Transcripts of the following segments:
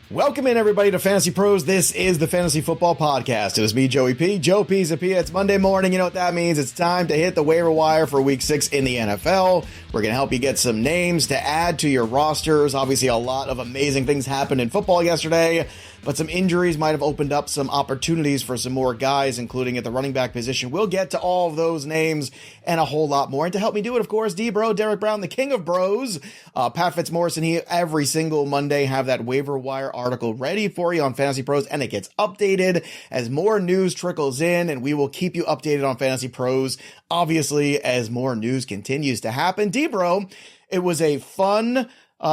Welcome in, everybody, to Fantasy Pros. This is the Fantasy Football Podcast. It is me, Joey P. Joe Pisapia. It's Monday morning. You know what that means. It's time to hit the waiver wire for Week 6 in the NFL. We're going to help you get some names to add to your rosters. Obviously, a lot of amazing things happened in football yesterday, but some injuries might have opened up some opportunities for some more guys, including at the running back position. We'll get to all of those names and a whole lot more. And to help me do it, of course, D-Bro, Derek Brown, the king of bros, Pat Fitzmaurice, and he every single Monday have that waiver wire article ready for you on Fantasy Pros, and it gets updated as more news trickles in, and we will keep you updated on Fantasy Pros, obviously, as more news continues to happen. D-Bro, it was a fun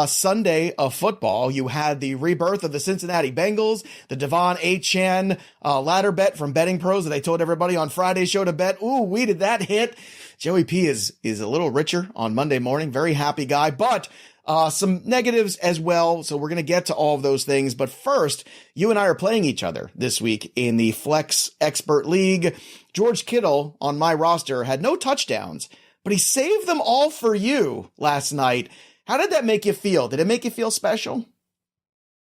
Sunday of football. You had the rebirth of the Cincinnati Bengals, the Devon A-Chan ladder bet from Betting Pros that I told everybody on Friday's show to bet. Ooh, we did that hit. Joey P is a little richer on Monday morning. Very happy guy, but some negatives as well. So we're going to get to all of those things. But first, you and I are playing each other this week in the Flex Expert League. George Kittle on my roster had no touchdowns, but he saved them all for you last night. How did that make you feel? Did it make you feel special?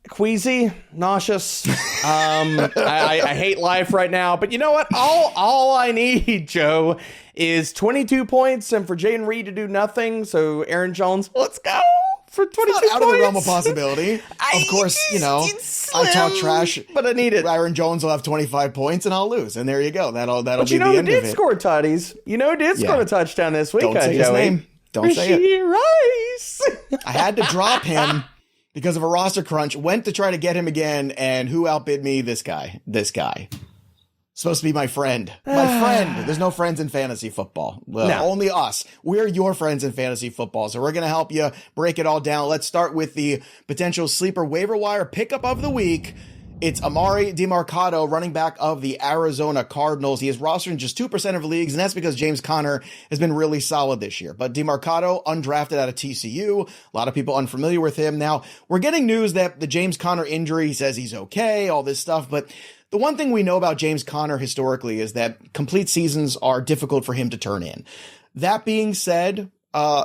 Queasy, nauseous. I hate life right now, but you know what? All I need, Joe, is 22 points and for Jaden Reed to do nothing. So Aaron Jones, let's go for 22 points. Out of the realm of possibility. Of course, you know, I talk trash, but I need it. Aaron Jones will have 25 points and I'll lose. And there you go. That'll but be the end of it. You know who did score tutties? You know who did score a touchdown this week? Don't say his name. Don't say it. Rice. I had to drop him because of a roster crunch. Went to try to get him again, and who outbid me? This guy. Supposed to be my friend. My friend. There's no friends in fantasy football. Well, no. Only us. We're your friends in fantasy football. So we're going to help you break it all down. Let's start with the potential sleeper waiver wire pickup of the week. It's Emari Demercado, running back of the Arizona Cardinals. He is rostered in just 2% of leagues, and that's because James Conner has been really solid this year. But Demercado, undrafted out of TCU, a lot of people unfamiliar with him. Now, we're getting news that the James Conner injury, he says he's okay, all this stuff, but the one thing we know about James Conner historically is that complete seasons are difficult for him to turn in. That being said,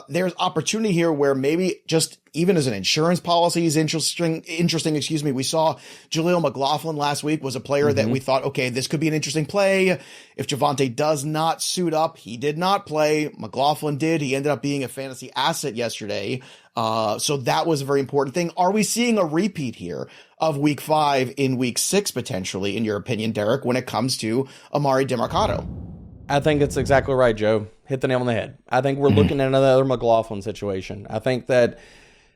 there's opportunity here where maybe just even as an insurance policy is interesting. We saw Jaleel McLaughlin last week was a player that we thought, okay, this could be an interesting play. If Javonte does not suit up, he did not play. McLaughlin did. He ended up being a fantasy asset yesterday. So that was a very important thing. Are we seeing a repeat here of week 5 in week 6 potentially, in your opinion, Derek, when it comes to Emari Demercado? I think it's exactly right, Joe. Hit the nail on the head. I think we're looking at another McLaughlin situation. I think that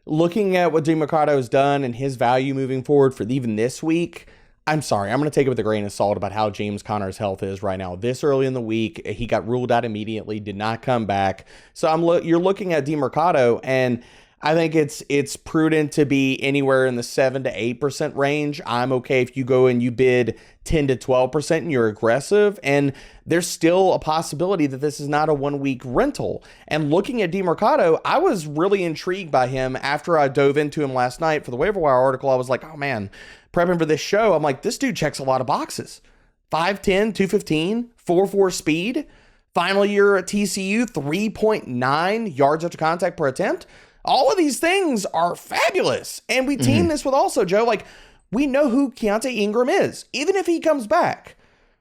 looking at what Demercado has done and his value moving forward for even this week, I'm sorry, I'm going to take it with a grain of salt about how James Conner's health is right now. This early in the week, he got ruled out immediately, did not come back. So you're looking at Demercado, and I think it's prudent to be anywhere in the 7 to 8% range. I'm okay if you go and you bid 10 to 12% and you're aggressive. And there's still a possibility that this is not a 1 week rental. And looking at Demercado, I was really intrigued by him after I dove into him last night for the waiver wire article. I was like, oh man, prepping for this show, I'm like, this dude checks a lot of boxes. 5'10", 215, 4.4 speed. Final year at TCU, 3.9 yards after contact per attempt. All of these things are fabulous. And we team this with also, Joe, like, we know who Keontae Ingram is, even if he comes back.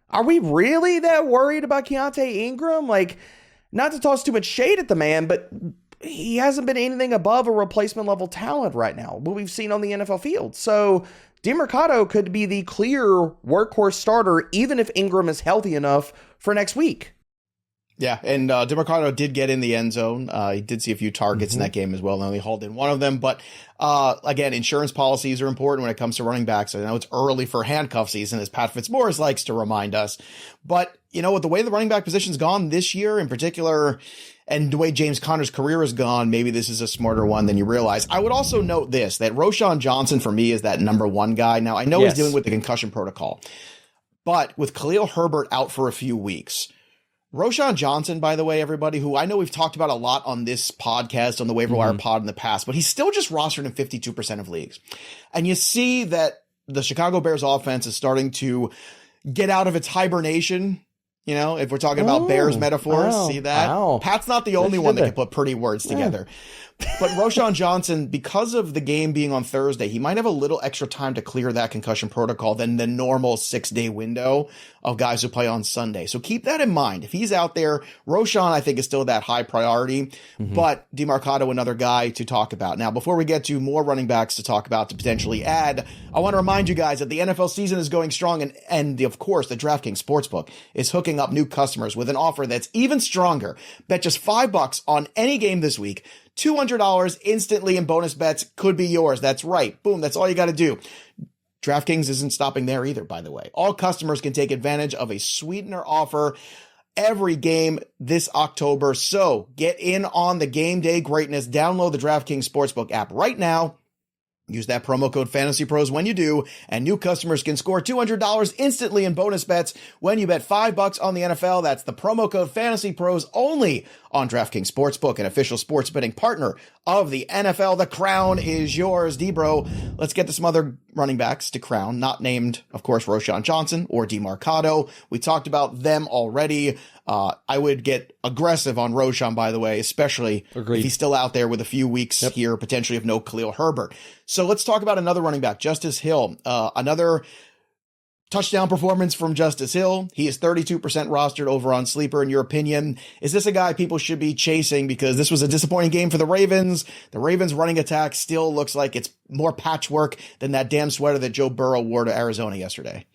Are we really that worried about Keontae Ingram? Like, not to toss too much shade at the man, but he hasn't been anything above a replacement level talent right now, what we've seen on the NFL field. So Demercado could be the clear workhorse starter, even if Ingram is healthy enough for next week. Yeah, and Demercado did get in the end zone. He did see a few targets in that game as well, and only hauled in one of them. But again, insurance policies are important when it comes to running backs. I know it's early for handcuff season, as Pat Fitzmaurice likes to remind us. But, you know, with the way the running back position's gone this year in particular, and the way James Conner's career has gone, maybe this is a smarter one than you realize. I would also note this, that Roschon Johnson, for me, is that number one guy. Now, I know he's dealing with the concussion protocol, but with Khalil Herbert out for a few weeks, Roschon Johnson, by the way, everybody, who I know we've talked about a lot on this podcast, on the waiver wire pod in the past, but he's still just rostered in 52% of leagues. And you see that the Chicago Bears offense is starting to get out of its hibernation. You know, if we're talking about Bears metaphors, see that? Pat's not the only one that can put pretty words together. But Roschon Johnson, because of the game being on Thursday, he might have a little extra time to clear that concussion protocol than the normal 6-day window of guys who play on Sunday. So keep that in mind. If he's out there, Roschon, I think, is still that high priority, but Demercado, another guy to talk about. Now, before we get to more running backs to talk about to potentially add, I want to remind you guys that the NFL season is going strong, and of course, the DraftKings Sportsbook is hooking up new customers with an offer that's even stronger. Bet just $5 on any game this week. $200 instantly in bonus bets could be yours. That's right. Boom. That's all you got to do. DraftKings isn't stopping there either, by the way. All customers can take advantage of a sweetener offer every game this October. So get in on the game day greatness. Download the DraftKings Sportsbook app right now. Use that promo code FantasyPros when you do, and new customers can score $200 instantly in bonus bets when you bet $5 on the NFL. That's the promo code FantasyPros only on DraftKings Sportsbook, an official sports betting partner of the NFL. The crown is yours. D-Bro, let's get to some other running backs to crown, not named, of course, Roschon Johnson or Demercado. We talked about them already. I would get aggressive on Roschon, by the way, especially if he's still out there with a few weeks here, potentially of no Khalil Herbert. So let's talk about another running back, Justice Hill. Another touchdown performance from Justice Hill. He is 32% rostered over on Sleeper. In your opinion, is this a guy people should be chasing? Because this was a disappointing game for the Ravens. The Ravens running attack still looks like it's more patchwork than that damn sweater that Joe Burrow wore to Arizona yesterday.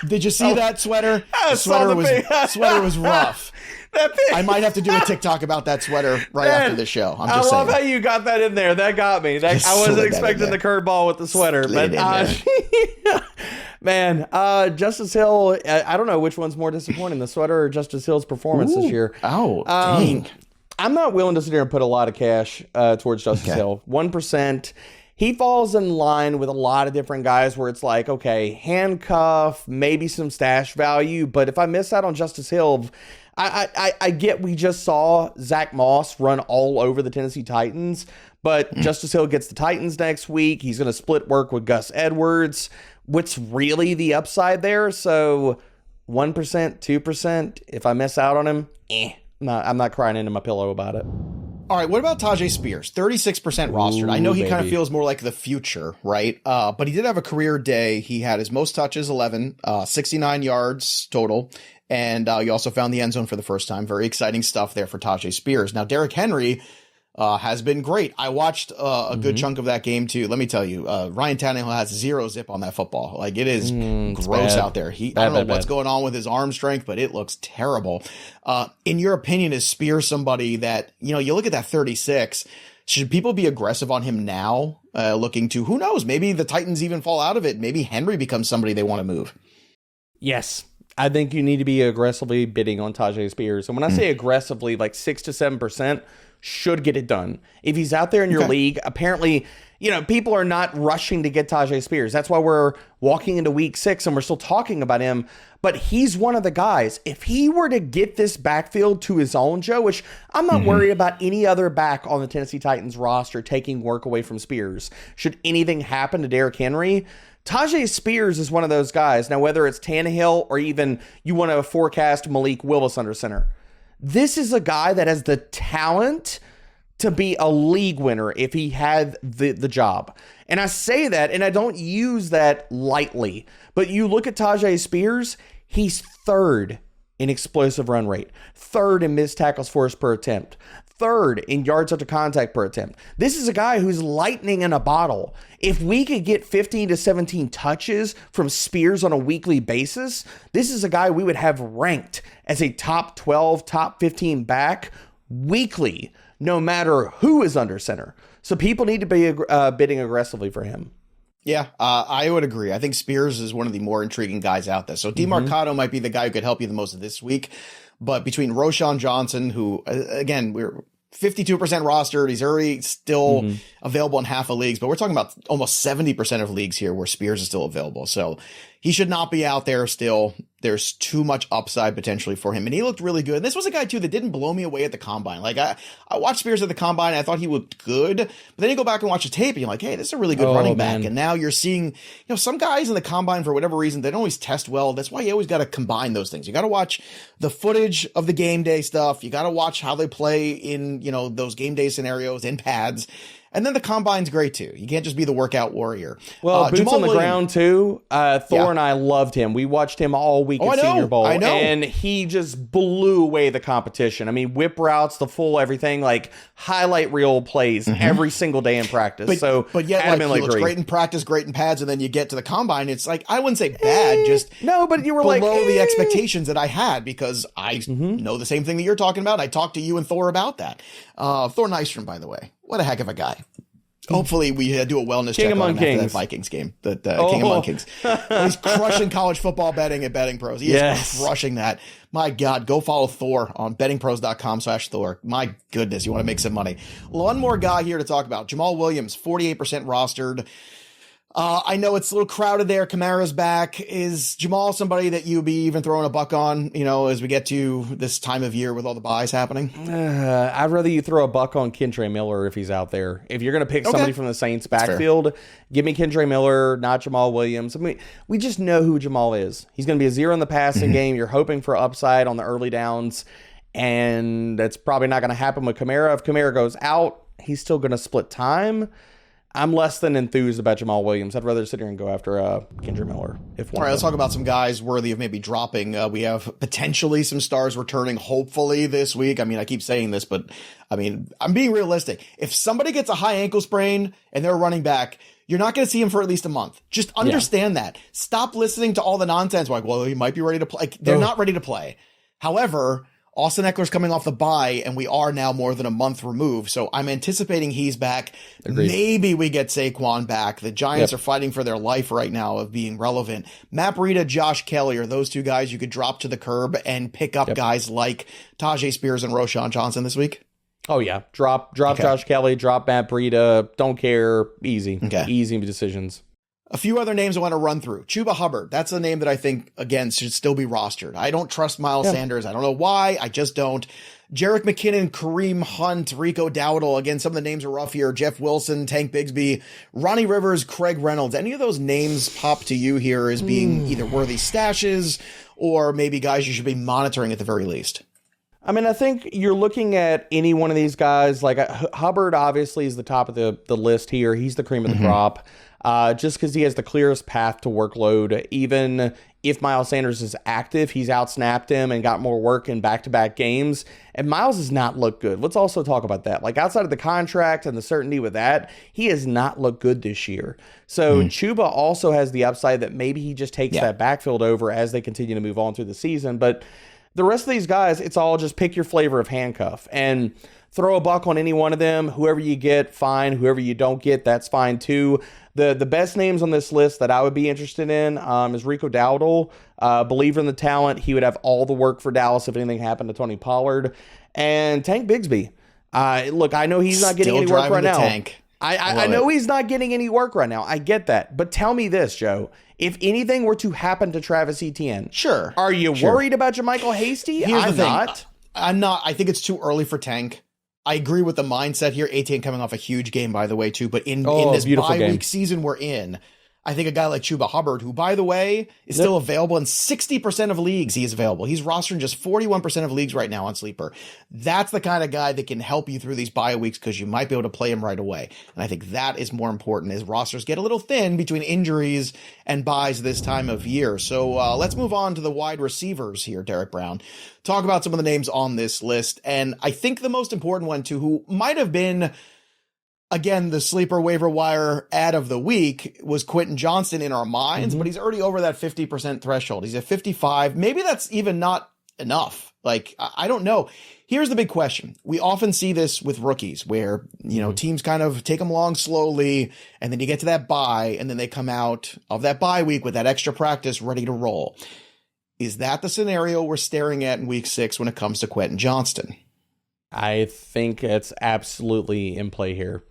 Did you see that sweater? The sweater was rough. I might have to do a TikTok about that sweater after the show. I'm just saying. I love how you got that in there. That got me. I wasn't expecting the curveball with the sweater, but man, Justice Hill. I don't know which one's more disappointing, the sweater or Justice Hill's performance this year. Oh, dang! I'm not willing to sit here and put a lot of cash towards Justice Hill. 1%. He falls in line with a lot of different guys where it's like, okay, handcuff, maybe some stash value. But if I miss out on Justice Hill, I get we just saw Zach Moss run all over the Tennessee Titans. But Justice Hill gets the Titans next week. He's going to split work with Gus Edwards. What's really the upside there? So 1%, 2%. If I miss out on him, I'm not crying into my pillow about it. All right, what about Tyjae Spears? 36% rostered. I know he kind of feels more like the future, right? But he did have a career day. He had his most touches, 11, 69 yards total. And he also found the end zone for the first time. Very exciting stuff there for Tyjae Spears. Now, Derrick Henry has been great. I watched a good chunk of that game, too. Let me tell you, Ryan Tannehill has zero zip on that football. Like, it is gross out there. I don't know what's going on with his arm strength, but it looks terrible. In your opinion, is Spears somebody that, you look at that 36, should people be aggressive on him now, looking to, who knows, maybe the Titans even fall out of it. Maybe Henry becomes somebody they want to move. Yes. I think you need to be aggressively bidding on Tyjae Spears. And when I say aggressively, like 6 to 7%, should get it done. If he's out there in your league, apparently, people are not rushing to get Tyjae Spears. That's why we're walking into week 6 and we're still talking about him. But he's one of the guys. If he were to get this backfield to his own, Joe, which I'm not worried about any other back on the Tennessee Titans roster taking work away from Spears. Should anything happen to Derrick Henry, Tyjae Spears is one of those guys. Now, whether it's Tannehill or even you want to forecast Malik Willis under center, this is a guy that has the talent to be a league winner if he had the job. And I say that, and I don't use that lightly, but you look at Tyjae Spears, he's third in explosive run rate, third in missed tackles forced per attempt, third in yards after contact per attempt. This is a guy who's lightning in a bottle. If we could get 15 to 17 touches from Spears on a weekly basis, this is a guy we would have ranked as a top 12, top 15 back weekly, no matter who is under center. So people need to be bidding aggressively for him. Yeah, I would agree. I think Spears is one of the more intriguing guys out there. So Demercado might be the guy who could help you the most this week. But between Roschon Johnson, who, again, we're 52% rostered. He's already still available in half of leagues, but we're talking about almost 70% of leagues here where Spears is still available. So he should not be out there still. there's too much upside potentially for him. And he looked really good. And this was a guy, too, that didn't blow me away at the combine. Like, I watched Spears at the combine, and I thought he looked good. But then you go back and watch the tape, and you're like, hey, this is a really good running back. And now you're seeing, some guys in the combine, for whatever reason, they don't always test well. That's why you always got to combine those things. You got to watch the footage of the game day stuff. You got to watch how they play in, those game day scenarios in pads. And then the combine's great, too. You can't just be the workout warrior. Well, boots Jamaal on the Williams, ground, too. Thor and I loved him. We watched him all week at Senior Bowl. I know. And he just blew away the competition. I mean, whip routes, the full everything, like highlight reel plays every single day in practice. But yet, he looks great in practice, great in pads, and then you get to the combine, it's like, I wouldn't say bad, just no, but you were below the expectations that I had, because I know the same thing that you're talking about. I talked to you and Thor about that. Thor Nystrom, by the way. What a heck of a guy. Hopefully we do a wellness check on him after that Vikings game. King among Kings. He's crushing college football betting at Betting Pros. He is crushing that. My God, go follow Thor on bettingpros.com/Thor. My goodness, you want to make some money. One more guy here to talk about. Jamaal Williams, 48% rostered. I know it's a little crowded there. Kamara's back. Is Jamaal somebody that you'd be even throwing a buck on, as we get to this time of year with all the buys happening? I'd rather you throw a buck on Kentre Miller if he's out there. If you're going to pick somebody from the Saints backfield, give me Kentre Miller, not Jamaal Williams. I mean, we just know who Jamaal is. He's going to be a zero in the passing game. You're hoping for upside on the early downs, and that's probably not going to happen with Kamara. If Kamara goes out, he's still going to split time. I'm less than enthused about Jamaal Williams. I'd rather sit here and go after Kendra Miller. All right, let's talk about some guys worthy of maybe dropping. We have potentially some stars returning, hopefully, this week. I mean, I keep saying this, but I'm being realistic. If somebody gets a high ankle sprain and they're running back, you're not going to see him for at least a month. Just understand that. Stop listening to all the nonsense. Like, well, he might be ready to play. Like, they're not ready to play. However, Austin Eckler's coming off the bye, and we are now more than a month removed. So I'm anticipating he's back. Agreed. Maybe we get Saquon back. The Giants are fighting for their life right now of being relevant. Matt Breida, Josh Kelly are those two guys you could drop to the curb and pick up guys like Tyjae Spears and Roschon Johnson this week? Oh, yeah. Drop Josh Kelly, drop Matt Breida. Don't care. Easy. Okay. Easy decisions. A few other names I want to run through. Chuba Hubbard. That's a name that I think, again, should still be rostered. I don't trust Miles Sanders. I don't know why. I just don't. Jerick McKinnon, Kareem Hunt, Rico Dowdle. Again, some of the names are rough here. Jeff Wilson, Tank Bigsby, Ronnie Rivers, Craig Reynolds. Any of those names pop to you here as being either worthy stashes or maybe guys you should be monitoring at the very least? I mean, I think you're looking at any one of these guys. Like Hubbard, obviously, is the top of the list here. He's the cream of the crop. Just because he has the clearest path to workload. Even if Miles Sanders is active, he's outsnapped him and got more work in back-to-back games. And Miles has not looked good. Let's also talk about that. Like, outside of the contract and the certainty with that, he has not looked good this year. So Chuba also has the upside that maybe he just takes that backfield over as they continue to move on through the season. But the rest of these guys, it's all just pick your flavor of handcuff and throw a buck on any one of them. Whoever you get, fine. Whoever you don't get, that's fine too. The best names on this list that I would be interested in is Rico Dowdle. Believer in the talent. He would have all the work for Dallas if anything happened to Tony Pollard. And Tank Bigsby. Look, I know he's not getting any work right now. I know he's not getting any work right now. I get that. But tell me this, Joe. If anything were to happen to Travis Etienne, are you worried about Jermichael Hasty? I'm not. I'm not. I think it's too early for Tank. I agree with the mindset here. Etienne coming off a huge game, by the way, too. But in this bye-week season we're in, I think a guy like Chuba Hubbard, who, by the way, is still available in 60% of leagues, he is available. He's rostered in just 41% of leagues right now on Sleeper. That's the kind of guy that can help you through these bye weeks because you might be able to play him right away. And I think that is more important as rosters get a little thin between injuries and buys this time of year. So let's move on to the wide receivers here, Derek Brown. Talk about some of the names on this list. And I think the most important one, too, who might have been, again, the sleeper waiver wire ad of the week, was Quentin Johnston in our minds, but he's already over that 50% threshold. He's at 55. Maybe that's even not enough. Like, I don't know. Here's the big question. We often see this with rookies where, teams kind of take them along slowly, and then you get to that bye, and then they come out of that bye week with that extra practice ready to roll. Is that the scenario we're staring at in week 6 when it comes to Quentin Johnston? I think it's absolutely in play here.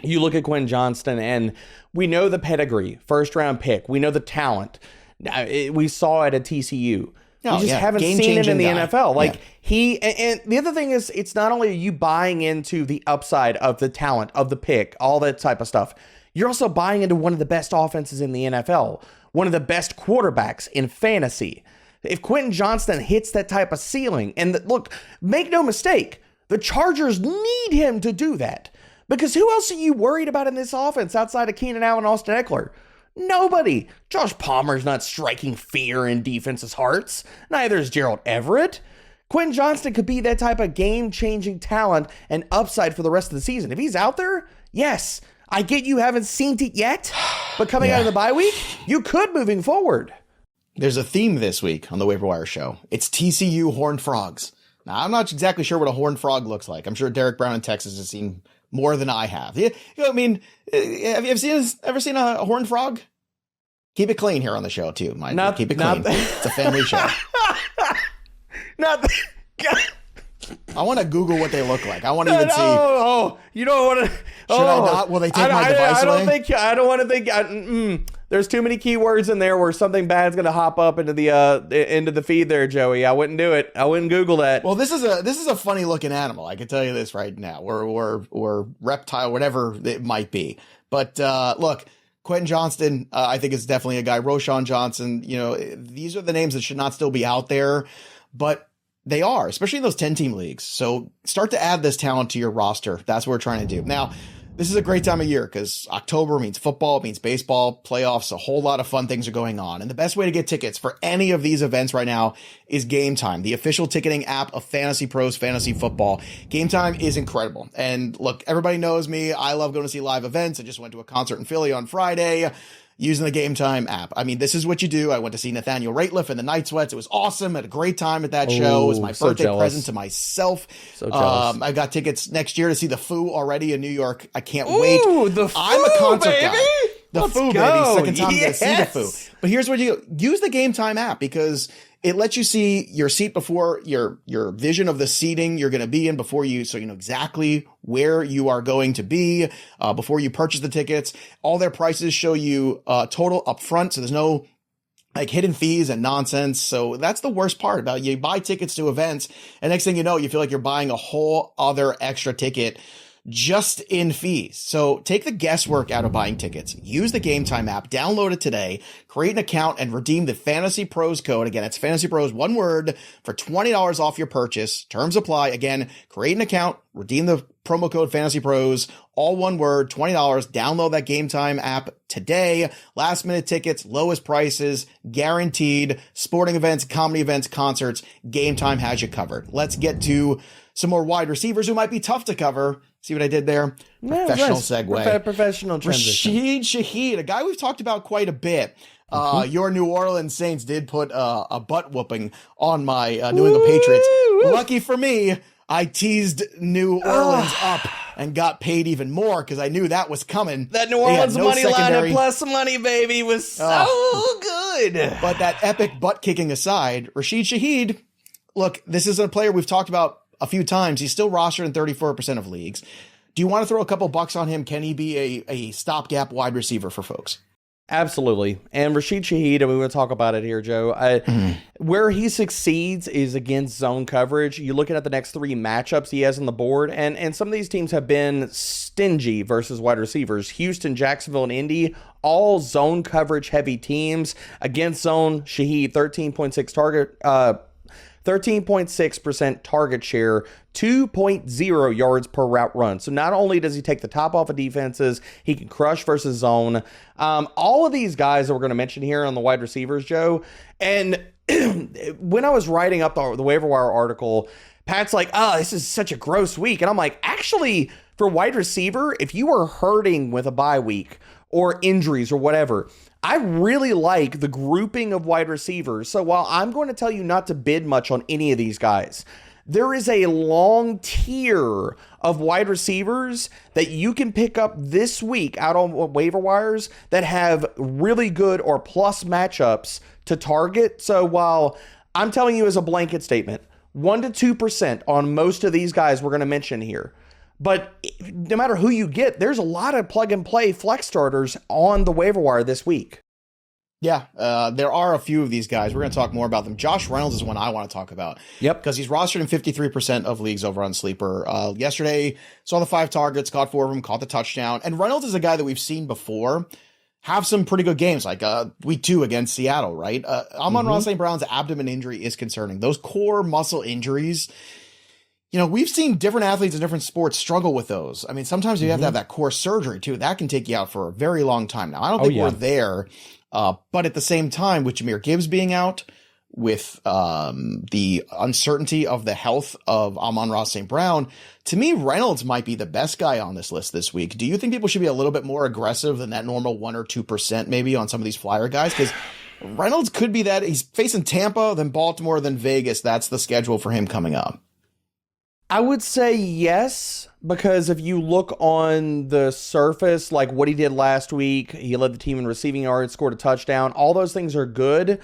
You look at Quentin Johnston, and we know the pedigree, first-round pick. We know the talent. We saw it at TCU. We just haven't Game seen it in the guy. NFL. Like and the other thing is, it's not only are you buying into the upside of the talent, of the pick, all that type of stuff, you're also buying into one of the best offenses in the NFL, one of the best quarterbacks in fantasy. If Quentin Johnston hits that type of ceiling, and look, make no mistake, the Chargers need him to do that. Because who else are you worried about in this offense outside of Keenan Allen and Austin Eckler? Nobody. Josh Palmer's not striking fear in defenses' hearts. Neither is Gerald Everett. Quentin Johnston could be that type of game-changing talent and upside for the rest of the season. If he's out there, yes, I get you haven't seen it yet, but coming out of the bye week, you could moving forward. There's a theme this week on the Waiver Wire show. It's TCU Horned Frogs. Now, I'm not exactly sure what a horned frog looks like. I'm sure Derek Brown in Texas has seen more than I have. You know, I mean, have you ever seen a horned frog? Keep it clean here on the show, too. Keep it clean. It's a family show. I want to Google what they look like. I want to even see. Oh, you don't want to. Should I not? Will they take my device away? I don't want to think. There's too many keywords in there where something bad's going to hop up into the feed there, Joey. I wouldn't do it. I wouldn't Google that. Well, this is a funny looking animal. I can tell you this right now. Or reptile, whatever it might be. But look, Quentin Johnston, I think is definitely a guy. Roschon Johnson. You know, these are the names that should not still be out there, but they are, especially in those 10-team leagues. So start to add this talent to your roster. That's what we're trying to do. Now, this is a great time of year because October means football, it means baseball, playoffs, a whole lot of fun things are going on. And the best way to get tickets for any of these events right now is Game Time, the official ticketing app of FantasyPros Fantasy Football. Game Time is incredible. And look, everybody knows me. I love going to see live events. I just went to a concert in Philly on Friday using the Game Time app. I mean, this is what you do. I went to see Nathaniel Rateliff and the Night Sweats. It was awesome. I had a great time at that show. It was my birthday present to myself. So jealous. I got tickets next year to see the Foo already in New York. I can't wait. The Foo, I'm a concert baby. guy. The Let's Foo, go. baby. Second time I'm going to see the Foo. Yes. But here's what you do. Use the Game Time app because it lets you see your seat before your vision of the seating you're going to be in before you, so you know exactly where you are going to be before you purchase the tickets. All their prices show you total up front, so there's no like hidden fees and nonsense. So that's the worst part about it. You buy tickets to events, and next thing you know, you feel like you're buying a whole other extra ticket just in fees. So take the guesswork out of buying tickets. Use the Game Time app, download it today, create an account, and redeem the Fantasy Pros code. Again, it's Fantasy Pros, one word, for $20 off your purchase. Terms apply. Again, create an account, redeem the promo code Fantasy Pros, all one word, $20. Download that Game Time app today. Last minute tickets, lowest prices, guaranteed. Sporting events, comedy events, concerts, Game Time has you covered. Let's get to some more wide receivers who might be tough to cover. See what I did there? Professional segue. Professional transition. Rashid Shaheed, a guy we've talked about quite a bit. Your New Orleans Saints did put a butt whooping on my New England Patriots. Lucky for me, I teased New Orleans up and got paid even more because I knew that was coming. That New Orleans money line and plus money, baby, was so good. But that epic butt kicking aside, Rashid Shaheed, look, this is a player we've talked about a few times. He's still rostered in 34% of leagues. Do you want to throw a couple bucks on him? Can he be a stopgap wide receiver for folks? Absolutely. And Rashid Shaheed, and we want to talk about it here, Joe. Where he succeeds is against zone coverage. You're looking at the next three matchups he has on the board, and some of these teams have been stingy versus wide receivers. Houston, Jacksonville, and Indy, all zone coverage heavy teams. Against zone, Shaheed, 13.6% target share, 2.0 yards per route run. So not only does he take the top off of defenses, he can crush versus zone. All of these guys that we're going to mention here on the wide receivers, Joe, and when I was writing up the waiver wire article, Pat's like, oh, this is such a gross week. And I'm like, actually, for wide receiver, if you are hurting with a bye week or injuries or whatever, I really like the grouping of wide receivers. So while I'm going to tell you not to bid much on any of these guys, there is a long tier of wide receivers that you can pick up this week out on waiver wires that have really good or plus matchups to target. So while I'm telling you as a blanket statement, 1% to 2% on most of these guys we're going to mention here. But no matter who you get, there's a lot of plug and play flex starters on the waiver wire this week. Yeah, there are a few of these guys. We're going to talk more about them. Josh Reynolds is one I want to talk about. Yep. Because he's rostered in 53% of leagues over on Sleeper. Yesterday, saw the 5 targets, caught 4 of them, caught the touchdown. And Reynolds is a guy that we've seen before have some pretty good games, like week 2 against Seattle, right? Amon-Ra St. Brown's abdomen injury is concerning. Those core muscle injuries, you know, we've seen different athletes in different sports struggle with those. I mean, sometimes you have to have that core surgery too. That can take you out for a very long time. Now, I don't think we're there. But at the same time, with Jahmyr Gibbs being out, with the uncertainty of the health of Amon-Ra St. Brown, to me, Reynolds might be the best guy on this list this week. Do you think people should be a little bit more aggressive than that normal 1 or 2% maybe on some of these flyer guys? Because Reynolds could be that. He's facing Tampa, then Baltimore, then Vegas. That's the schedule for him coming up. I would say yes, because if you look on the surface, like what he did last week, he led the team in receiving yards, scored a touchdown. All those things are good.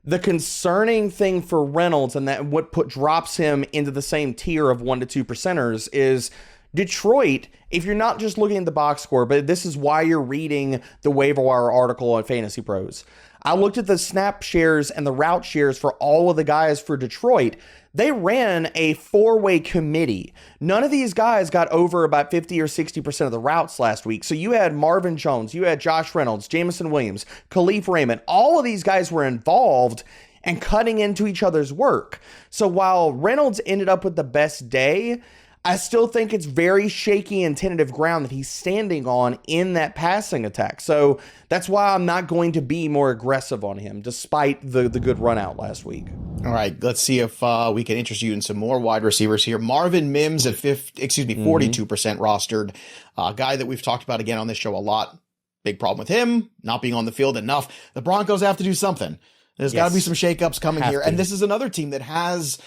The concerning thing for Reynolds, and that what drops him into the same tier of 1 to 2%ers, is Detroit. If you're not just looking at the box score, but this is why you're reading the waiver wire article on Fantasy Pros. I looked at the snap shares and the route shares for all of the guys for Detroit. They ran a 4-way committee. None of these guys got over about 50 or 60% of the routes last week. So you had Marvin Jones, you had Josh Reynolds, Jamison Williams, Khalif Raymond. All of these guys were involved and cutting into each other's work. So while Reynolds ended up with the best day, I still think it's very shaky and tentative ground that he's standing on in that passing attack. So that's why I'm not going to be more aggressive on him, despite the good run out last week. All right, let's see if we can interest you in some more wide receivers here. Marvin Mims at 42% rostered, a guy that we've talked about again on this show a lot. Big problem with him, not being on the field enough. The Broncos have to do something. There's got to be some shakeups coming here. And this is another team that has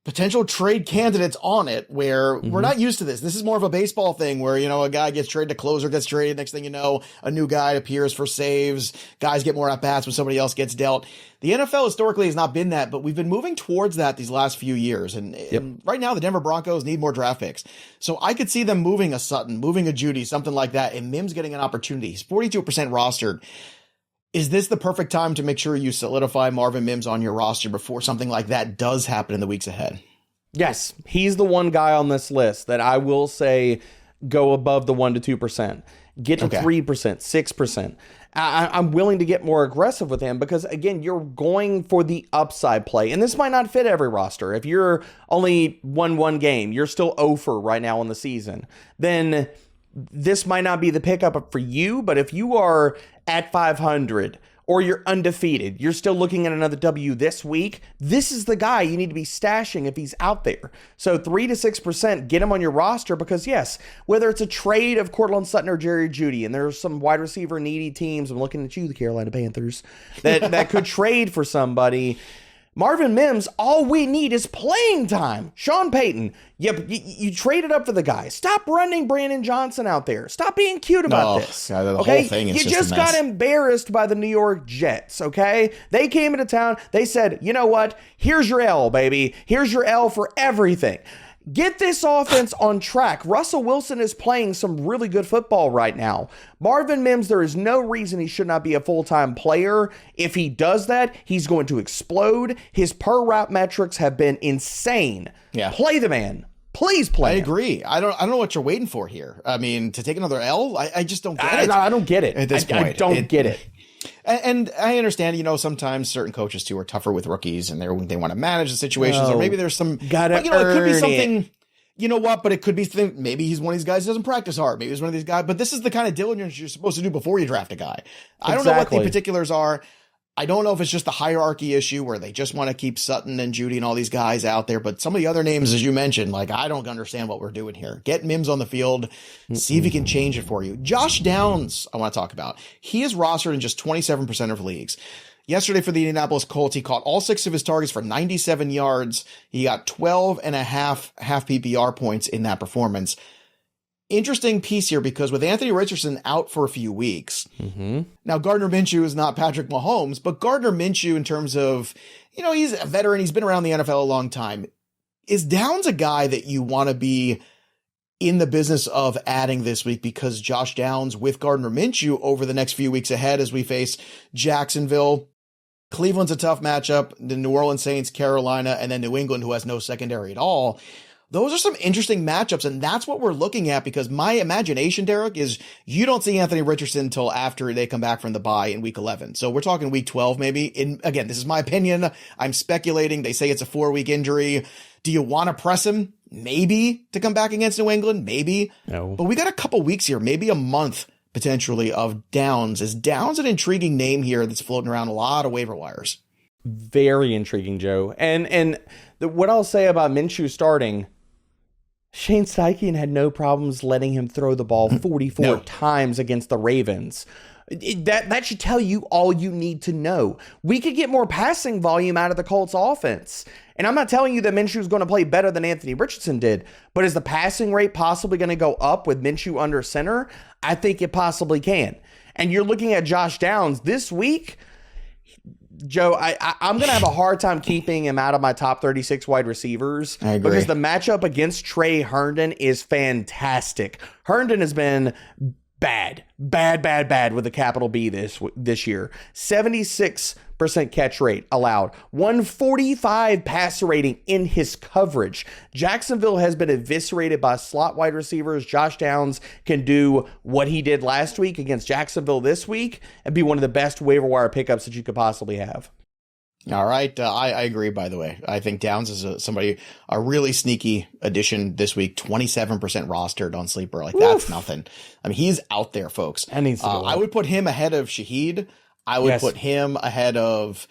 potential trade candidates on it where we're not used to this. This is more of a baseball thing where, you know, a guy gets traded, a closer gets traded. Next thing you know, a new guy appears for saves. Guys get more at-bats when somebody else gets dealt. The NFL historically has not been that, but we've been moving towards that these last few years. And right now, the Denver Broncos need more draft picks. So I could see them moving a Sutton, moving a Judy, something like that, and Mims getting an opportunity. He's 42% rostered. Is this the perfect time to make sure you solidify Marvin Mims on your roster before something like that does happen in the weeks ahead? Yes, he's the one guy on this list that I will say go above the 1 to 2%. Get to 3%, 6%. I'm willing to get more aggressive with him because, again, you're going for the upside play. And this might not fit every roster. If you're only won one game, you're still 0 for right now in the season, then this might not be the pickup for you. But if you are at 500 or you're undefeated, you're still looking at another W this week, this is the guy you need to be stashing if he's out there. So 3 to 6%, get him on your roster because, yes, whether it's a trade of Cortland Sutton or Jerry Jeudy, and there's some wide receiver needy teams, I'm looking at you, the Carolina Panthers, that could trade for somebody. Marvin Mims, all we need is playing time. Sean Payton, you traded up for the guy. Stop running Brandon Johnson out there. Stop being cute about this. Yeah, the whole thing is you just got embarrassed by the New York Jets, okay? They came into town. They said, you know what? Here's your L, baby. Here's your L for everything. Get this offense on track. Russell Wilson is playing some really good football right now. Marvin Mims, there is no reason he should not be a full-time player. If he does that, he's going to explode. His per route metrics have been insane. Yeah. Play the man. Please play. I agree. I don't know what you're waiting for here. I mean, to take another L, I just don't get it. I don't get it. At this point. I don't get it. And I understand, you know, sometimes certain coaches too are tougher with rookies and they want to manage the situations, or maybe there's some, but, you know, it could be something, you know what, but it could be, maybe he's one of these guys who doesn't practice hard. Maybe he's one of these guys, but this is the kind of diligence you're supposed to do before you draft a guy. I don't know what the particulars are. I don't know if it's just the hierarchy issue where they just want to keep Sutton and Judy and all these guys out there. But some of the other names, as you mentioned, like, I don't understand what we're doing here. Get Mims on the field. See if he can change it for you. Josh Downs, I want to talk about. He is rostered in just 27% of leagues. Yesterday for the Indianapolis Colts, he caught all 6 of his targets for 97 yards. He got 12 and a half PPR points in that performance. Interesting piece here because with Anthony Richardson out for a few weeks, now Gardner Minshew is not Patrick Mahomes, but Gardner Minshew in terms of, you know, he's a veteran, he's been around the NFL a long time. Is Downs a guy that you want to be in the business of adding this week because Josh Downs with Gardner Minshew over the next few weeks ahead as we face Jacksonville. Cleveland's a tough matchup. The New Orleans Saints, Carolina, and then New England, who has no secondary at all. Those are some interesting matchups, and that's what we're looking at because my imagination, Derek, is you don't see Anthony Richardson until after they come back from the bye in week 11. So we're talking week 12 maybe. Again, this is my opinion. I'm speculating. They say it's a 4-week injury. Do you want to press him? Maybe to come back against New England? Maybe. No. But we got a couple weeks here, maybe a month potentially of Downs. Is Downs an intriguing name here that's floating around a lot of waiver wires? Very intriguing, Joe. And what I'll say about Minshew starting, Shane Steichen had no problems letting him throw the ball 44 times against the Ravens. That should tell you all you need to know. We could get more passing volume out of the Colts offense. And I'm not telling you that Minshew is going to play better than Anthony Richardson did, but is the passing rate possibly going to go up with Minshew under center? I think it possibly can. And you're looking at Josh Downs this week. Joe, I'm going to have a hard time keeping him out of my top 36 wide receivers. I agree. Because the matchup against Trey Herndon is fantastic. Herndon has been bad with a capital B this year. 76% catch rate allowed, 145 passer rating in his coverage. Jacksonville has been eviscerated by slot wide receivers. Josh Downs can do what he did last week against Jacksonville this week and be one of the best waiver wire pickups that you could possibly have. All right. I agree, by the way. I think Downs is a really sneaky addition this week. 27% rostered on Sleeper. Like, that's nothing. I mean, he's out there, folks. That needs to go I would put him ahead of Shaheed. I would put him ahead of...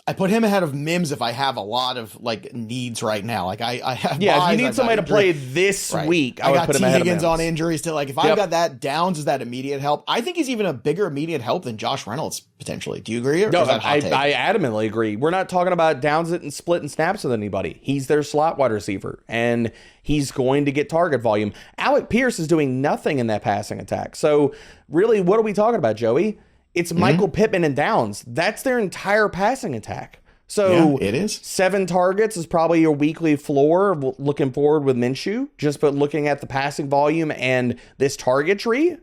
I put him ahead of Mims if I have a lot of like needs right now. Like I have. Yeah, if you need somebody to play this week, I would put him ahead of Mims. Higgins on injuries to like. If I've got that, Downs is that immediate help. I think he's even a bigger immediate help than Josh Reynolds potentially. Do you agree? No, I adamantly agree. We're not talking about Downs and splitting snaps with anybody. He's their slot wide receiver, and he's going to get target volume. Alec Pierce is doing nothing in that passing attack. So really, what are we talking about, Joey? It's Michael Pittman and Downs. That's their entire passing attack. So it is. 7 targets is probably your weekly floor looking forward with Minshew. Just but looking at the passing volume and this target tree,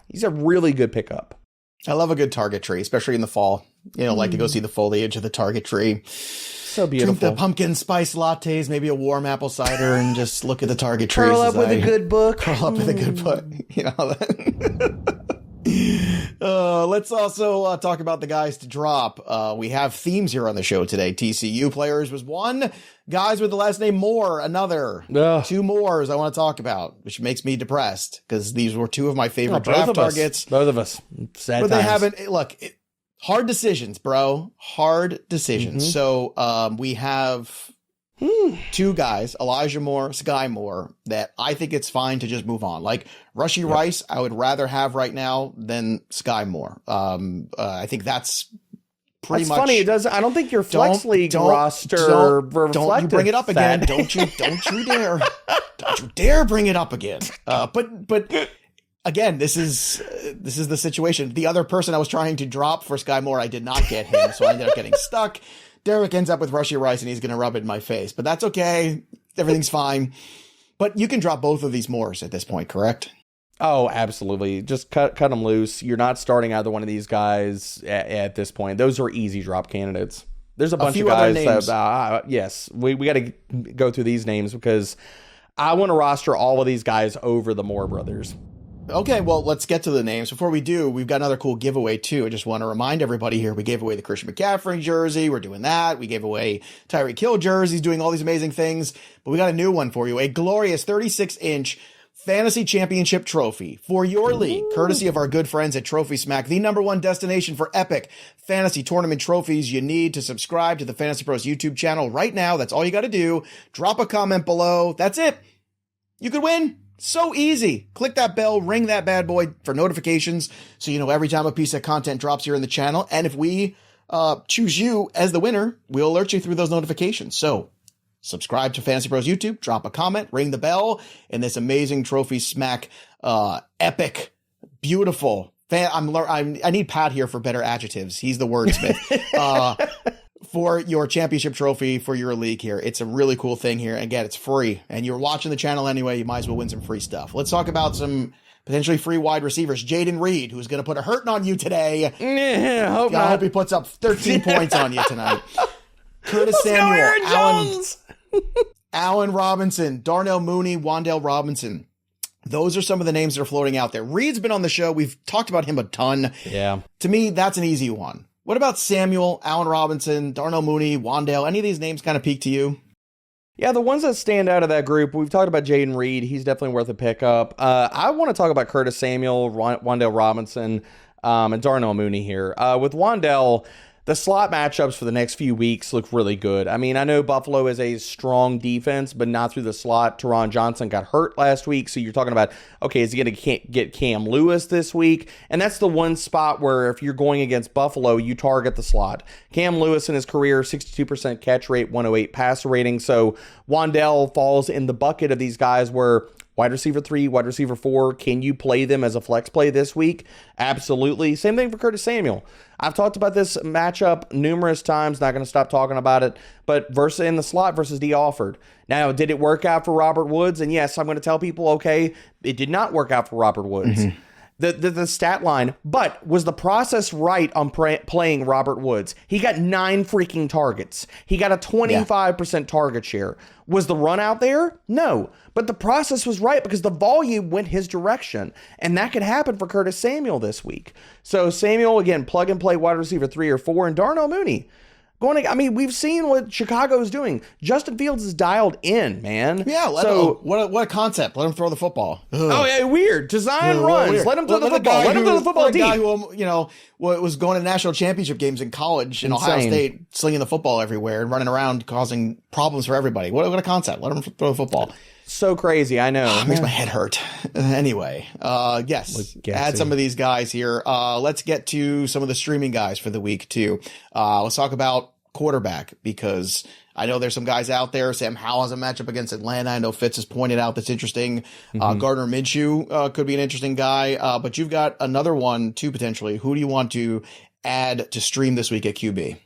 he's a really good pickup. I love a good target tree, especially in the fall. You know, like to go see the foliage of the target tree. So beautiful. Drink the pumpkin spice lattes, maybe a warm apple cider, and just look at the target trees. Curl up with a good book. Curl up with a good book. You know. Let's also talk about the guys to drop. We have themes here on the show today. TCU players was one. Guys with the last name Moore, another. 2 Moores I want to talk about, which makes me depressed because these were 2 of my favorite draft targets. Both of us. Sad but times. they haven't. Look, hard decisions, bro. Hard decisions. So we have 2 guys, Elijah Moore, Sky Moore, that I think it's fine to just move on. Like Rashee Rice, I would rather have right now than Sky Moore. I think that's pretty much funny. It does. I don't think your flex league roster don't you bring it up again. Don't you dare. Don't you dare bring it up again. But again, this is the situation. The other person I was trying to drop for Sky Moore, I did not get him, so I ended up getting stuck. Derek ends up with Rashee Rice, and he's going to rub it in my face. But that's okay. Everything's fine. But you can drop both of these Moores at this point, correct? Oh, absolutely. Just cut them loose. You're not starting either one of these guys at this point. Those are easy drop candidates. There's a bunch of guys that, yes, we got to go through these names because I want to roster all of these guys over the Moore brothers. Okay, well, let's get to the names. Before we do, we've got another cool giveaway, too. I just want to remind everybody here, we gave away the Christian McCaffrey jersey. We're doing that. We gave away Tyreek Hill jerseys, doing all these amazing things. But we got a new one for you, a glorious 36-inch Fantasy Championship trophy for your league, courtesy of our good friends at Trophy Smack, the #1 destination for epic fantasy tournament trophies. You need to subscribe to the Fantasy Pros YouTube channel right now. That's all you got to do. Drop a comment below. That's it. You could win. So easy. Click that bell, ring that bad boy for notifications so you know every time a piece of content drops here in the channel. And if we choose you as the winner, we'll alert you through those notifications. So subscribe to Fantasy Pros YouTube, drop a comment, ring the bell, and this amazing Trophy Smack, epic, beautiful. I need Pat here for better adjectives. He's the wordsmith. for your championship trophy for your league here. It's a really cool thing here. Again, it's free, and you're watching the channel anyway. You might as well win some free stuff. Let's talk about some potentially free wide receivers. Jaden Reed, who's going to put a hurting on you today. Yeah, I hope he puts up 13 points on you tonight. Curtis Samuel, Allen Robinson, Darnell Mooney, Wan'Dale Robinson. Those are some of the names that are floating out there. Reed's been on the show. We've talked about him a ton. Yeah. To me, that's an easy one. What about Samuel, Allen Robinson, Darnell Mooney, Wan'Dale? Any of these names kind of peak to you? Yeah, the ones that stand out of that group, we've talked about Jaden Reed. He's definitely worth a pickup. I want to talk about Curtis Samuel, Wan'Dale Robinson, and Darnell Mooney here. With Wan'Dale, the slot matchups for the next few weeks look really good. I mean, I know Buffalo is a strong defense, but not through the slot. Roschon Johnson got hurt last week, so you're talking about, okay, is he going to get Cam Lewis this week? And that's the one spot where if you're going against Buffalo, you target the slot. Cam Lewis in his career, 62% catch rate, 108 passer rating. So Wan'Dale falls in the bucket of these guys where wide receiver 3, wide receiver 4, can you play them as a flex play this week? Absolutely. Same thing for Curtis Samuel. I've talked about this matchup numerous times, not going to stop talking about it, but versus in the slot versus D. Alford. Now, did it work out for Robert Woods? And yes, I'm going to tell people, okay, it did not work out for Robert Woods. Mm-hmm. The stat line, but was the process right on playing Robert Woods? He got 9 freaking targets. He got a 25% target share. Was the run out there? No. But the process was right because the volume went his direction. And that could happen for Curtis Samuel this week. So Samuel, again, plug and play wide receiver 3 or 4, and Darnell Mooney. We've seen what Chicago is doing. Justin Fields is dialed in, man. Yeah, what a concept. Let him throw the football. Ugh. Oh, yeah, weird. Design runs. Weird. Let him throw the football. Let him throw the football deep. A guy who, was going to national championship games in college in Ohio State, slinging the football everywhere and running around causing problems for everybody. What a concept. Let him throw the football. So crazy, I know. It makes my head hurt. Anyway, yes, add some of these guys here. Let's get to some of the streaming guys for the week, too. Let's talk about quarterback, because I know there's some guys out there. Sam Howell has a matchup against Atlanta. I know Fitz has pointed out that's interesting. Gardner Minshew could be an interesting guy, but you've got another one, too, potentially. Who do you want to add to stream this week at QB?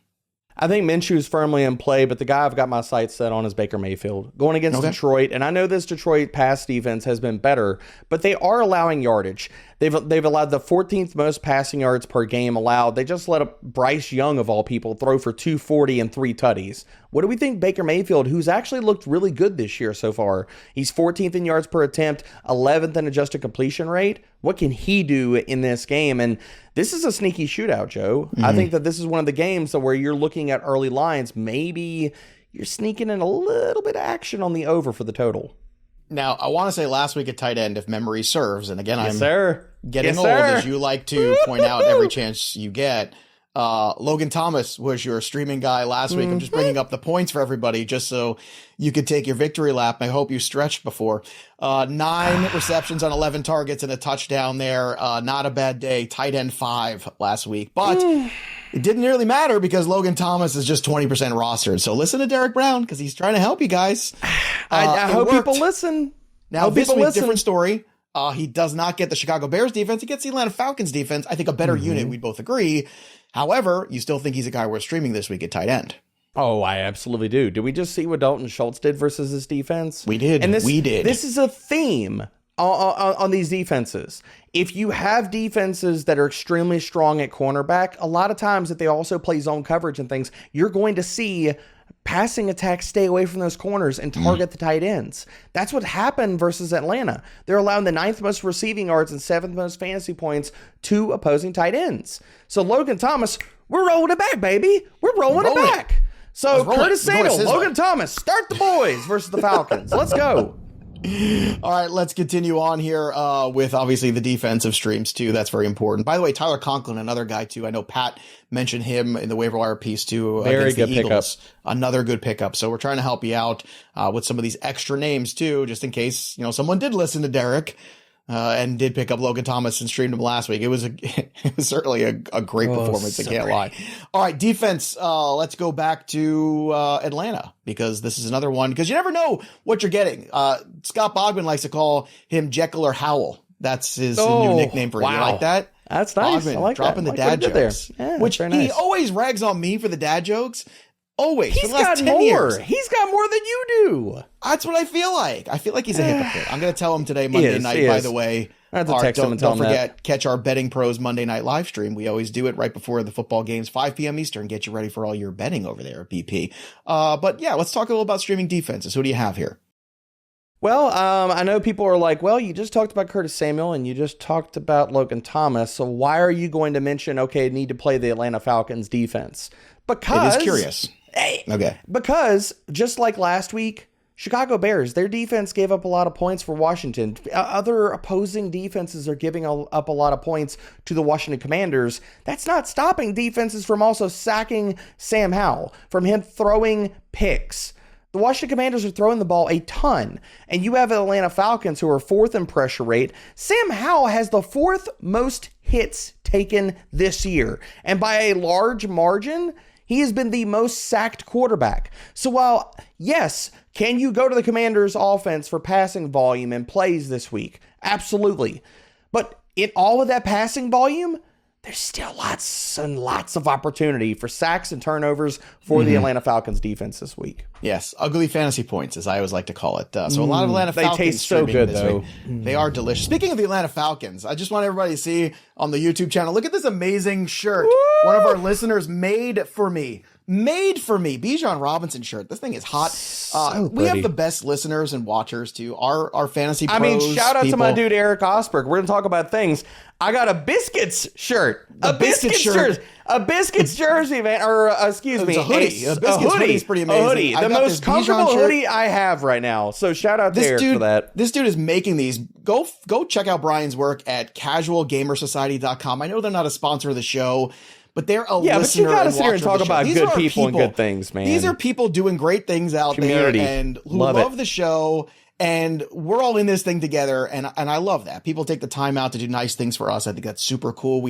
I think Minshew is firmly in play, but the guy I've got my sights set on is Baker Mayfield. Going against Detroit, and I know this Detroit pass defense has been better, but they are allowing yardage. They've allowed the 14th most passing yards per game allowed. They just let Bryce Young, of all people, throw for 240 and 3 tutties. What do we think Baker Mayfield, who's actually looked really good this year so far? He's 14th in yards per attempt, 11th in adjusted completion rate. What can he do in this game? And this is a sneaky shootout, Joe. I think that this is one of the games where you're looking at early lines. Maybe you're sneaking in a little bit of action on the over for the total. Now, I want to say last week at tight end, if memory serves, and again, yes, I'm getting old, as you like to point out every chance you get. Logan Thomas was your streaming guy last week. I'm just bringing up the points for everybody just so you could take your victory lap. I hope you stretched before. 9 receptions on 11 targets and a touchdown there. Not a bad day. Tight end 5 last week, but it didn't really matter because Logan Thomas is just 20% rostered. So listen to Derek Brown because he's trying to help you guys. I hope people listen. Now this week, different story. He does not get the Chicago Bears defense. He gets the Atlanta Falcons defense. I think a better unit. We'd both agree. However, you still think he's a guy worth streaming this week at tight end. Oh, I absolutely do. Did we just see what Dalton Schultz did versus his defense? We did. And we did. This is a theme on these defenses. If you have defenses that are extremely strong at cornerback, a lot of times that they also play zone coverage and things, you're going to see passing attacks stay away from those corners and target the tight ends. That's what happened versus Atlanta. They're allowing the 9th most receiving yards and 7th most fantasy points to opposing tight ends. So Logan Thomas, we're rolling it back, baby. We're rolling it back. So Curtis Samuel, Logan Thomas, start the boys versus the Falcons. Let's go. All right, let's continue on here with obviously the defensive streams too. That's very important. By the way, Tyler Conklin, another guy too. I know Pat mentioned him in the waiver wire piece too. Very good pickup. Another good pickup. So we're trying to help you out with some of these extra names too, just in case someone did listen to Derek and did pick up Logan Thomas and streamed him last week. It was certainly a great performance. I can't lie. All right, defense. Let's go back to Atlanta because this is another one because you never know what you're getting. Scott Bogman likes to call him Jekyll or Howell. That's his new nickname for him. You like that? That's nice. Bogman, I like dropping that. the dad jokes, yeah, which he always rags on me for the dad jokes. Always. He's for the last got 10 more. years. He's got more than you do. That's what I feel like. I feel like he's a hypocrite. I'm going to tell him today, Monday night, by the way. I have to text him and tell him don't forget, catch our Betting Pros Monday night live stream. We always do it right before the football games, 5 p.m. Eastern. Get you ready for all your betting over there at BP. But yeah, let's talk a little about streaming defenses. Who do you have here? Well, I know people are like, well, you just talked about Curtis Samuel and you just talked about Logan Thomas. So why are you going to mention, okay, need to play the Atlanta Falcons defense? Because it is curious. Okay. Because just like last week, Chicago Bears, their defense gave up a lot of points for Washington. Other opposing defenses are giving up a lot of points to the Washington Commanders. That's not stopping defenses from also sacking Sam Howell, from him throwing picks. The Washington Commanders are throwing the ball a ton, and you have the Atlanta Falcons who are 4th in pressure rate. Sam Howell has the 4th most hits taken this year, and by a large margin, he has been the most sacked quarterback. So while, yes, can you go to the Commanders' offense for passing volume and plays this week? Absolutely. But in all of that passing volume, there's still lots and lots of opportunity for sacks and turnovers for the Atlanta Falcons defense this week. Yes, ugly fantasy points, as I always like to call it. So a lot of Atlanta Falcons. They taste so good, though. Week. They are delicious. Speaking of the Atlanta Falcons, I just want everybody to see on the YouTube channel, look at this amazing shirt. Woo! One of our listeners made for me. Bijan Robinson shirt. This thing is hot. We have the best listeners and watchers too. Our fantasy pros. I mean, shout out to my dude Eric Osberg. We're gonna talk about things. I got a Biscuits shirt. A Biscuits shirt. A Biscuits jersey, man. Or excuse me, a hoodie. A Biscuits hoodie is pretty amazing. A hoodie. The most comfortable hoodie I have right now. So shout out to Eric for that. This dude is making these. Go check out Brian's work at casualgamersociety.com. I know they're not a sponsor of the show, but they're a listener. But you gotta sit here and talk the about good people and good things, man. These are people doing great things out there and who love the show. And we're all in this thing together, and I love that. People take the time out to do nice things for us. I think that's super cool.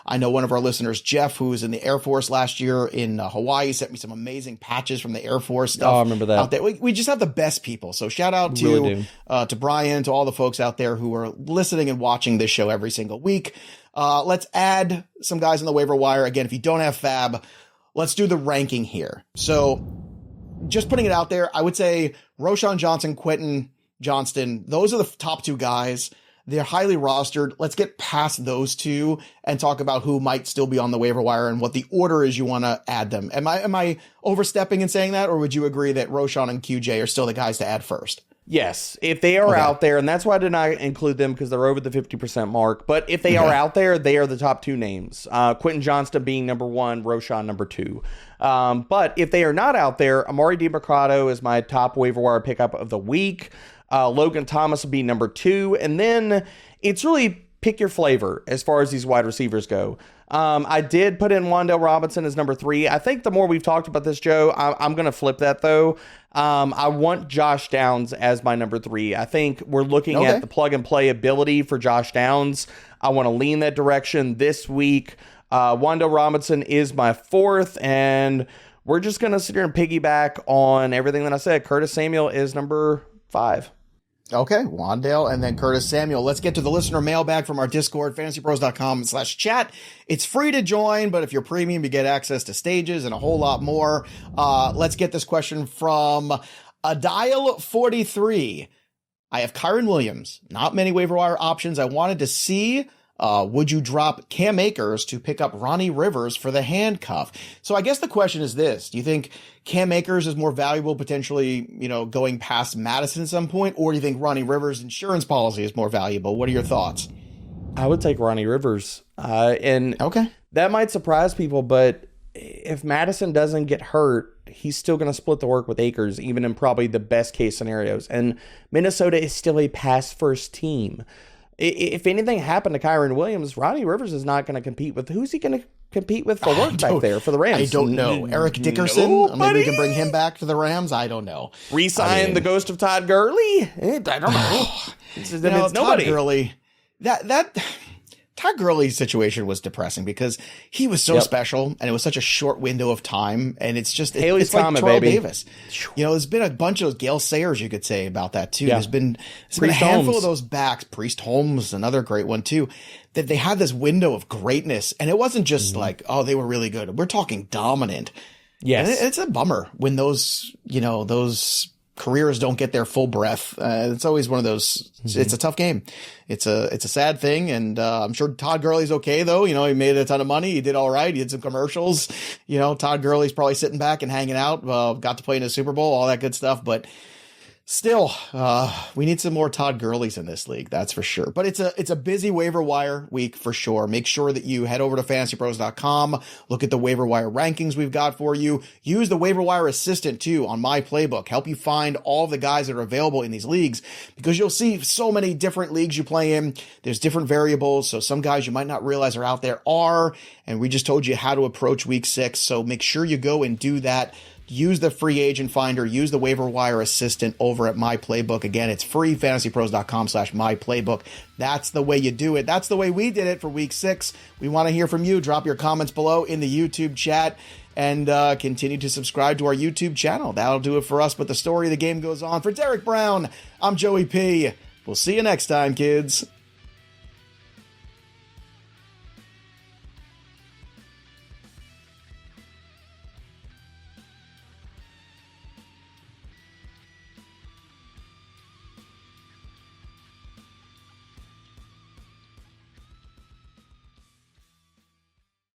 I know one of our listeners, Jeff, who was in the Air Force last year in Hawaii, sent me some amazing patches from the Air Force stuff. Oh, I remember that. Out there. We just have the best people. So shout out to Brian, to all the folks out there who are listening and watching this show every single week. Let's add some guys on the waiver wire. Again, if you don't have Fab, let's do the ranking here. So just putting it out there, I would say Roschon Johnson, Quentin Johnston, those are the top 2 guys. They're highly rostered. Let's get past those 2 and talk about who might still be on the waiver wire and what the order is you want to add them. Am I overstepping in saying that, or would you agree that Roschon and QJ are still the guys to add first? Yes, if they are out there, and that's why I did not include them because they're over the 50% mark. But if they are out there, they are the top 2 names. Quentin Johnston being number 1, Roschon number 2. But if they are not out there, Emari Demercado is my top waiver wire pickup of the week. Logan Thomas would be number 2. And then it's really pick your flavor as far as these wide receivers go. I did put in Wan'Dale Robinson as number 3. I think the more we've talked about this, Joe, I'm going to flip that, though. I want Josh Downs as my number 3. I think we're looking at the plug-and-play ability for Josh Downs. I want to lean that direction this week. Wan'Dale Robinson is my 4th, and we're just going to sit here and piggyback on everything that I said. Curtis Samuel is number 5. Okay, Wan'Dale and then Curtis Samuel. Let's get to the listener mailbag from our Discord, fantasypros.com/chat. It's free to join, but if you're premium, you get access to stages and a whole lot more. Let's get this question from Adial43. I have Kyren Williams. Not many waiver wire options. I wanted to see, would you drop Cam Akers to pick up Ronnie Rivers for the handcuff? So I guess the question is this. Do you think Cam Akers is more valuable potentially, going past Madison at some point? Or do you think Ronnie Rivers' insurance policy is more valuable? What are your thoughts? I would take Ronnie Rivers. And that might surprise people, but if Madison doesn't get hurt, he's still going to split the work with Akers, even in probably the best case scenarios. And Minnesota is still a pass-first team. If anything happened to Kyren Williams, Ronnie Rivers is not going to compete with. Who's he going to compete with for work back there for the Rams? I don't know. Eric Dickerson? Maybe we can bring him back to the Rams? I don't know. Resign the ghost of Todd Gurley? I don't know. It's nobody. Todd Gurley. Todd Gurley's situation was depressing because he was so special and it was such a short window of time. And it's just, it's like Terrell Davis. There's been a bunch of Gale Sayers, you could say, about that too. There's been a handful of those backs. Priest Holmes, another great one too, that they had this window of greatness. And it wasn't just like, oh, they were really good. We're talking dominant. Yes. And it's a bummer when those careers don't get their full breath. It's always one of those, it's a tough game. It's a sad thing. And, I'm sure Todd Gurley's okay though. He made a ton of money. He did all right. He did some commercials. Todd Gurley's probably sitting back and hanging out, got to play in a Super Bowl, all that good stuff. But still, we need some more Todd Gurleys in this league. That's for sure. But it's a busy waiver wire week for sure. Make sure that you head over to FantasyPros.com. Look at the waiver wire rankings we've got for you. Use the waiver wire assistant too on my playbook. Help you find all of the guys that are available in these leagues, because you'll see so many different leagues you play in. There's different variables. So some guys you might not realize are out there are, and we just told you how to approach week 6. So make sure you go and do that. Use the free agent finder, use the waiver wire assistant over at My Playbook. Again, it's free, fantasypros.com/myplaybook. That's the way you do it. That's the way we did it for week 6. We want to hear from you. Drop your comments below in the YouTube chat and continue to subscribe to our YouTube channel. That'll do it for us, but the story of the game goes on. For Derek Brown, I'm Joey P. We'll see you next time, kids.